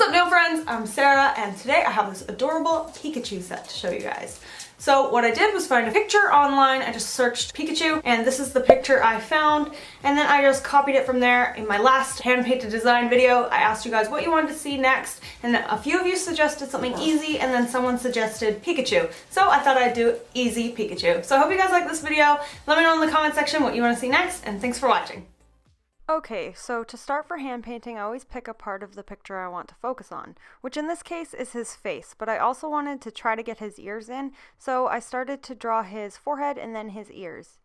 What's up, nail friends? I'm Sarah, and today I have this adorable Pikachu set to show you guys. So what I did was find a picture online. I just searched Pikachu, and this is the picture I found, and then I just copied it from there. In my last hand-painted design video, I asked you guys what you wanted to see next, and a few of you suggested something easy, and then someone suggested Pikachu. So I thought I'd do easy Pikachu. So I hope you guys like this video. Let me know in the comment section what you want to see next, and thanks for watching. Okay, so to start for hand painting, I always pick a part of the picture I want to focus on, which in this case is his face, but I also wanted to try to get his ears in, so I started to draw his forehead and then his ears.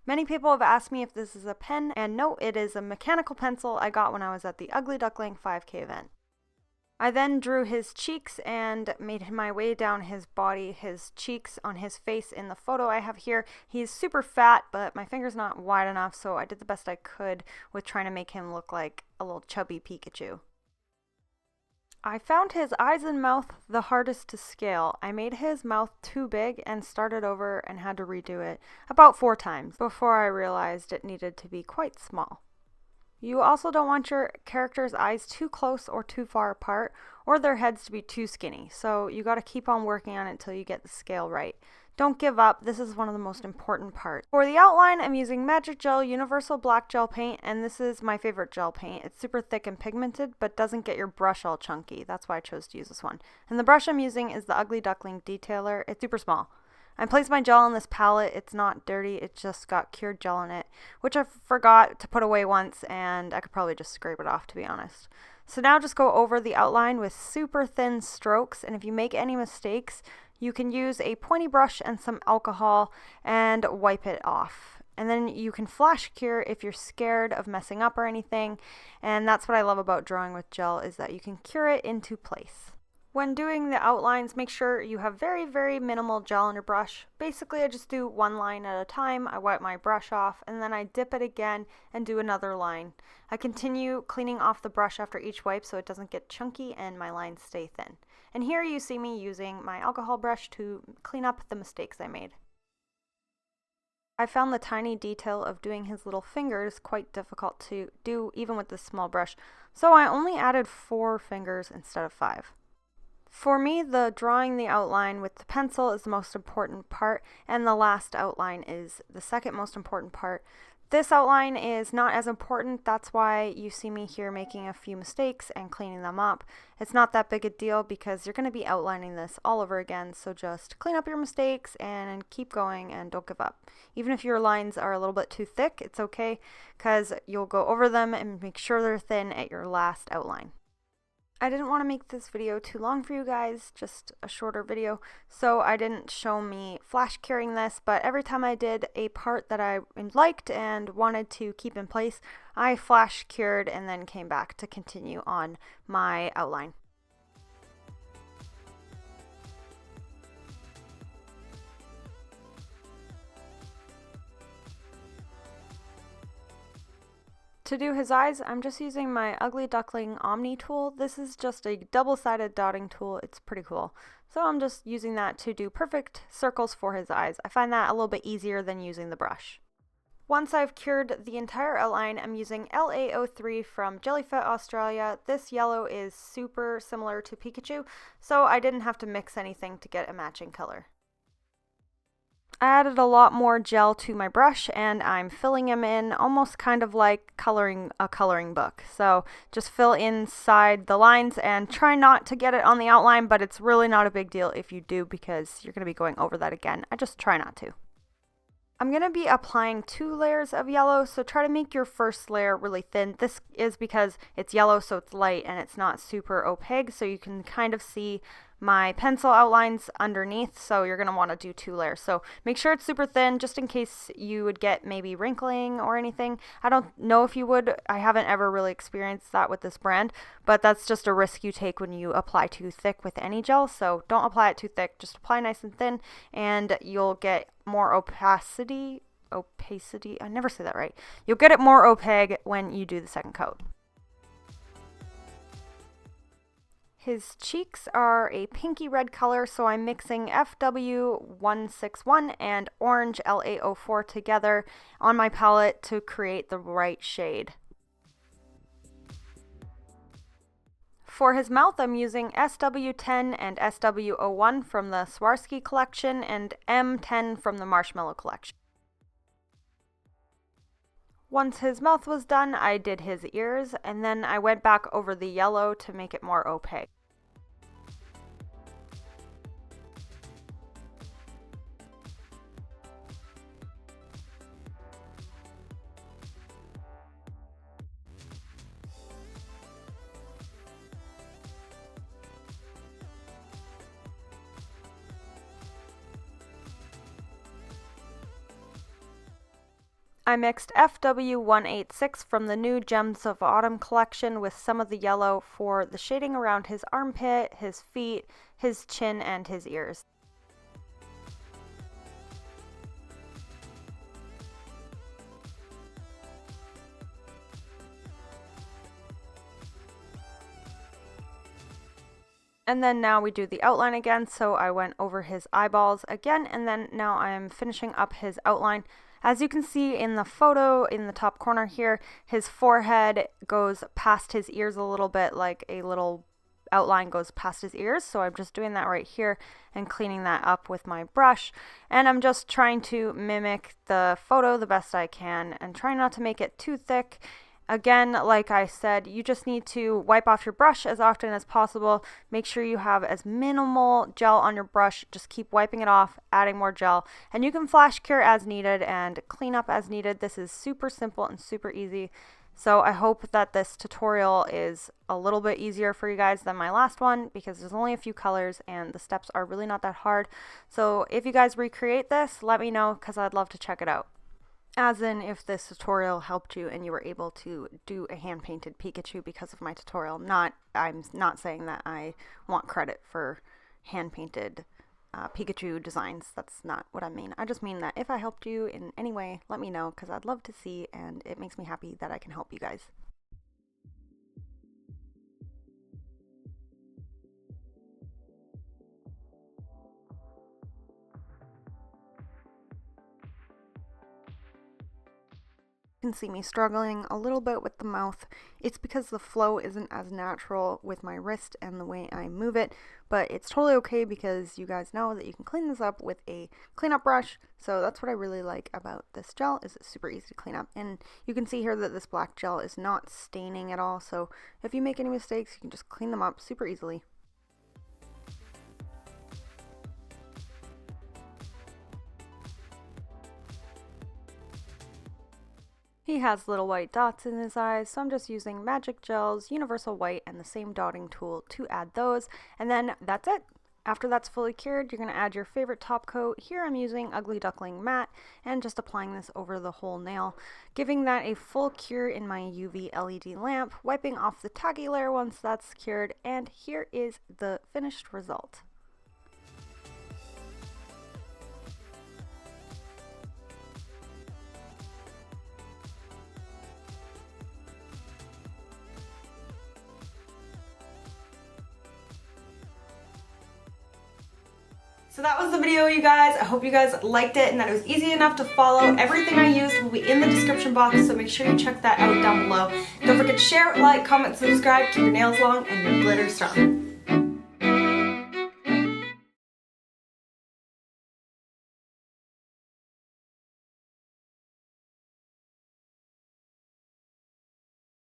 Many people have asked me if this is a pen, and no, it is a mechanical pencil I got when I was at the Ugly Duckling 5K event. I then drew his cheeks and made my way down his body, his cheeks on his face in the photo I have here. He's super fat, but my finger's not wide enough, so I did the best I could with trying to make him look like a little chubby Pikachu. I found his eyes and mouth the hardest to scale. I made his mouth too big and started over and had to redo it about 4 times before I realized it needed to be quite small. You also don't want your character's eyes too close or too far apart, or their heads to be too skinny, so you gotta keep on working on it until you get the scale right. Don't give up, this is one of the most important parts. For the outline, I'm using Magic Gel Universal Black Gel Paint, and this is my favorite gel paint. It's super thick and pigmented, but doesn't get your brush all chunky. That's why I chose to use this one. And the brush I'm using is the Ugly Duckling Detailer. It's super small. I placed my gel on this palette. It's not dirty, it just got cured gel in it, which I forgot to put away once, and I could probably just scrape it off, to be honest. So now just go over the outline with super thin strokes, and if you make any mistakes, you can use a pointy brush and some alcohol and wipe it off. And then you can flash cure if you're scared of messing up or anything, and that's what I love about drawing with gel, is that you can cure it into place. When doing the outlines, make sure you have very, very minimal gel on your brush. Basically, I just do one line at a time. I wipe my brush off, and then I dip it again and do another line. I continue cleaning off the brush after each wipe so it doesn't get chunky and my lines stay thin. And here you see me using my alcohol brush to clean up the mistakes I made. I found the tiny detail of doing his little fingers quite difficult to do even with this small brush, so I only added 4 fingers instead of 5. For me, the drawing the outline with the pencil is the most important part, and the last outline is the second most important part. This outline is not as important, that's why you see me here making a few mistakes and cleaning them up. It's not that big a deal because you're going to be outlining this all over again, so just clean up your mistakes and keep going and don't give up. Even if your lines are a little bit too thick, it's okay, because you'll go over them and make sure they're thin at your last outline. I didn't want to make this video too long for you guys, just a shorter video, so I didn't show me flash curing this, but every time I did a part that I liked and wanted to keep in place, I flash cured and then came back to continue on my outline. To do his eyes, I'm just using my Ugly Duckling Omni tool. This is just a double-sided dotting tool. It's pretty cool. So I'm just using that to do perfect circles for his eyes. I find that a little bit easier than using the brush. Once I've cured the entire outline, I'm using LA03 from Jellyfit Australia. This yellow is super similar to Pikachu, so I didn't have to mix anything to get a matching color. I added a lot more gel to my brush, and I'm filling them in almost kind of like coloring a coloring book. So just fill inside the lines and try not to get it on the outline, but it's really not a big deal if you do because you're going to be going over that again. I just try not to. I'm going to be applying 2 layers of yellow, so try to make your first layer really thin. This is because it's yellow, so it's light and it's not super opaque, so you can kind of see my pencil outlines underneath, so you're going to want to do 2 layers. So make sure it's super thin just in case you would get maybe wrinkling or anything. I don't know if you would. I haven't ever really experienced that with this brand, but that's just a risk you take when you apply too thick with any gel. So don't apply it too thick, just apply nice and thin, and you'll get more opacity, I never say that right. You'll get it more opaque when you do the second coat. His cheeks are a pinky red color, so I'm mixing FW161 and orange LA04 together on my palette to create the right shade. For his mouth, I'm using SW10 and SW01 from the Swarovski collection and M10 from the Marshmallow collection. Once his mouth was done, I did his ears, and then I went back over the yellow to make it more opaque. I mixed FW186 from the new Gems of Autumn collection with some of the yellow for the shading around his armpit, his feet, his chin, and his ears. And then now we do the outline again, so I went over his eyeballs again, and then now I'm finishing up his outline. As you can see in the photo in the top corner here, his forehead goes past his ears a little bit, like a little outline goes past his ears. So I'm just doing that right here and cleaning that up with my brush. And I'm just trying to mimic the photo the best I can and try not to make it too thick. Again, like I said, you just need to wipe off your brush as often as possible. Make sure you have as minimal gel on your brush. Just keep wiping it off, adding more gel, and you can flash cure as needed and clean up as needed. This is super simple and super easy. So I hope that this tutorial is a little bit easier for you guys than my last one, because there's only a few colors and the steps are really not that hard. So if you guys recreate this, let me know, because I'd love to check it out. As in, if this tutorial helped you and you were able to do a hand-painted Pikachu because of my tutorial. I'm not saying that I want credit for hand-painted Pikachu designs. That's not what I mean. I just mean that if I helped you in any way, let me know, because I'd love to see, and it makes me happy that I can help you guys. You can see me struggling a little bit with the mouth. It's because the flow isn't as natural with my wrist and the way I move it, but it's totally okay because you guys know that you can clean this up with a cleanup brush. So that's what I really like about this gel, is it's super easy to clean up. And you can see here that this black gel is not staining at all, so if you make any mistakes, you can just clean them up super easily. He has little white dots in his eyes, so I'm just using Magic Gel's Universal White and the same dotting tool to add those, and then that's it. After that's fully cured, you're going to add your favorite top coat. Here I'm using Ugly Duckling Matte and just applying this over the whole nail, giving that a full cure in my UV LED lamp, wiping off the taggy layer once that's cured, and here is the finished result. So that was the video, you guys. I hope you guys liked it and that it was easy enough to follow. Everything I used will be in the description box, so make sure you check that out down below. Don't forget to share, like, comment, subscribe, keep your nails long, and your glitter strong.